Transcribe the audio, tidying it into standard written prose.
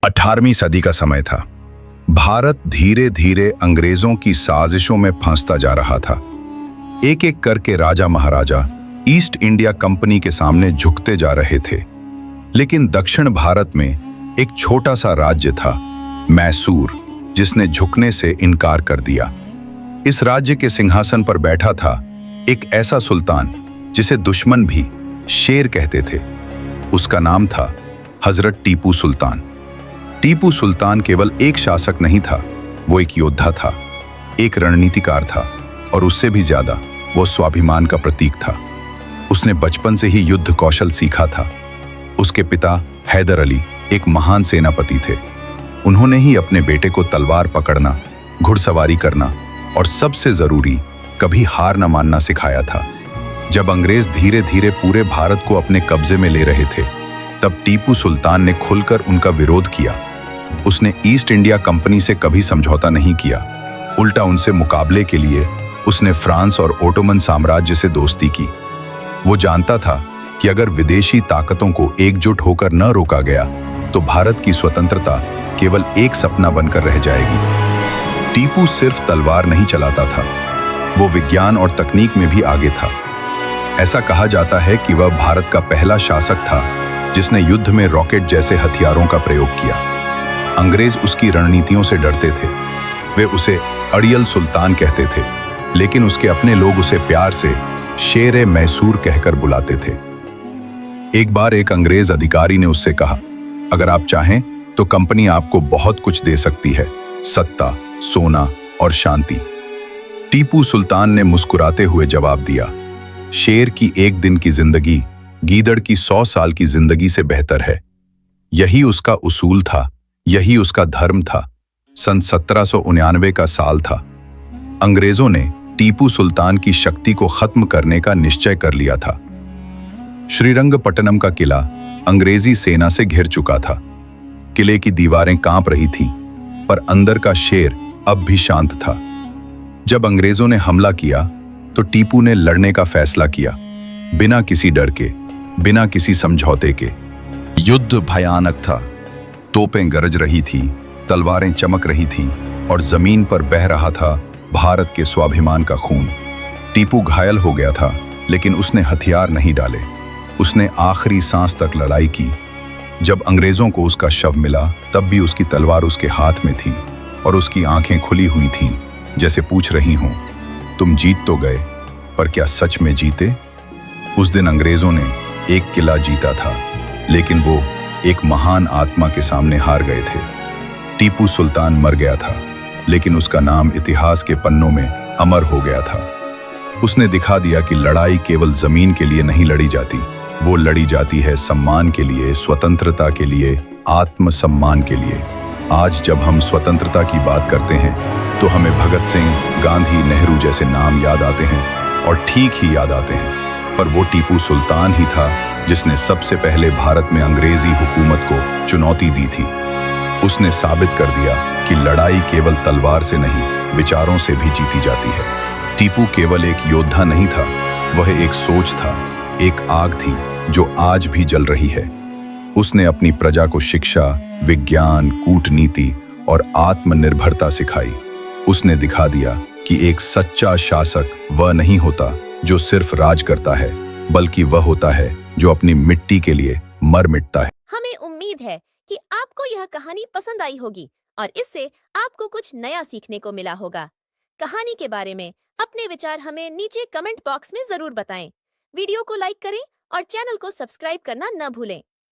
18वीं सदी का समय था। भारत धीरे धीरे अंग्रेजों की साजिशों में फंसता जा रहा था। एक एक करके राजा महाराजा ईस्ट इंडिया कंपनी के सामने झुकते जा रहे थे। लेकिन दक्षिण भारत में एक छोटा सा राज्य था, मैसूर, जिसने झुकने से इनकार कर दिया। इस राज्य के सिंहासन पर बैठा था एक ऐसा सुल्तान जिसे दुश्मन भी शेर कहते थे। उसका नाम था हजरत टीपू सुल्तान। टीपू सुल्तान केवल एक शासक नहीं था, वो एक योद्धा था, एक रणनीतिकार था और उससे भी ज्यादा वो स्वाभिमान का प्रतीक था। उसने बचपन से ही युद्ध कौशल सीखा था। उसके पिता हैदर अली एक महान सेनापति थे। उन्होंने ही अपने बेटे को तलवार पकड़ना, घुड़सवारी करना और सबसे जरूरी, कभी हार न मानना सिखाया था। जब अंग्रेज धीरे धीरे पूरे भारत को अपने कब्जे में ले रहे थे, तब टीपू सुल्तान ने खुलकर उनका विरोध किया। उसने ईस्ट इंडिया कंपनी से कभी समझौता नहीं किया। उल्टा उनसे मुकाबले के लिए उसने फ्रांस और ओटोमन साम्राज्य से दोस्ती की। वो जानता था कि अगर विदेशी ताकतों को एकजुट होकर न रोका गया तो भारत की स्वतंत्रता केवल एक सपना बनकर रह जाएगी। टीपू सिर्फ तलवार नहीं चलाता था, वो विज्ञान और तकनीक में भी आगे था। ऐसा कहा जाता है कि वह भारत का पहला शासक था जिसने युद्ध में रॉकेट जैसे हथियारों का प्रयोग किया। अंग्रेज उसकी रणनीतियों से डरते थे। वे उसे अड़ियल सुल्तान कहते थे, लेकिन उसके अपने लोग उसे प्यार से शेर मैसूर कहकर बुलाते थे। एक बार एक अंग्रेज अधिकारी ने उससे कहा, अगर आप चाहें तो कंपनी आपको बहुत कुछ दे सकती है, सत्ता, सोना और शांति। टीपू सुल्तान ने मुस्कुराते हुए जवाब दिया, शेर की एक दिन की जिंदगी गीदड़ की 100 साल की जिंदगी से बेहतर है। यही उसका उसूल था, यही उसका धर्म था। सन 1799 का साल था। अंग्रेजों ने टीपू सुल्तान की शक्ति को खत्म करने का निश्चय कर लिया था। श्रीरंगपट्टनम का किला अंग्रेजी सेना से घिर चुका था। किले की दीवारें कांप रही थीं, पर अंदर का शेर अब भी शांत था। जब अंग्रेजों ने हमला किया तो टीपू ने लड़ने का फैसला किया, बिना किसी डर के, बिना किसी समझौते के। युद्ध भयानक था। तोपें गरज रही थीं, तलवारें चमक रही थीं और जमीन पर बह रहा था भारत के स्वाभिमान का खून। टीपू घायल हो गया था, लेकिन उसने हथियार नहीं डाले। उसने आखिरी सांस तक लड़ाई की। जब अंग्रेजों को उसका शव मिला, तब भी उसकी तलवार उसके हाथ में थी और उसकी आंखें खुली हुई थीं, जैसे पूछ रही हों, तुम जीत तो गए, पर क्या सच में जीते? उस दिन अंग्रेजों ने एक किला जीता था, लेकिन वो एक महान आत्मा के सामने हार गए थे। टीपू सुल्तान मर गया था, लेकिन उसका नाम इतिहास के पन्नों में अमर हो गया था। उसने दिखा दिया कि लड़ाई केवल जमीन के लिए नहीं लड़ी जाती, वो लड़ी जाती है सम्मान के लिए, स्वतंत्रता के लिए, आत्मसम्मान के लिए। आज जब हम स्वतंत्रता की बात करते हैं तो हमें भगत सिंह, गांधी, नेहरू जैसे नाम याद आते हैं, और ठीक ही याद आते हैं, पर वो टीपू सुल्तान ही था जिसने सबसे पहले भारत में अंग्रेजी हुकूमत को चुनौती दी थी। उसने साबित कर दिया कि लड़ाई केवल तलवार से नहीं, विचारों से भी जीती जाती है। टीपू केवल एक योद्धा नहीं था, वह एक सोच था, एक आग थी जो आज भी जल रही है। उसने अपनी प्रजा को शिक्षा, विज्ञान, कूटनीति और आत्मनिर्भरता सिखाई। उसने दिखा दिया कि एक सच्चा शासक वह नहीं होता जो सिर्फ राज करता है, बल्कि वह होता है जो अपनी मिट्टी के लिए मर मिटता है। हमें उम्मीद है कि आपको यह कहानी पसंद आई होगी और इससे आपको कुछ नया सीखने को मिला होगा। कहानी के बारे में अपने विचार हमें नीचे कमेंट बॉक्स में जरूर बताएं। वीडियो को लाइक करें और चैनल को सब्सक्राइब करना न भूलें।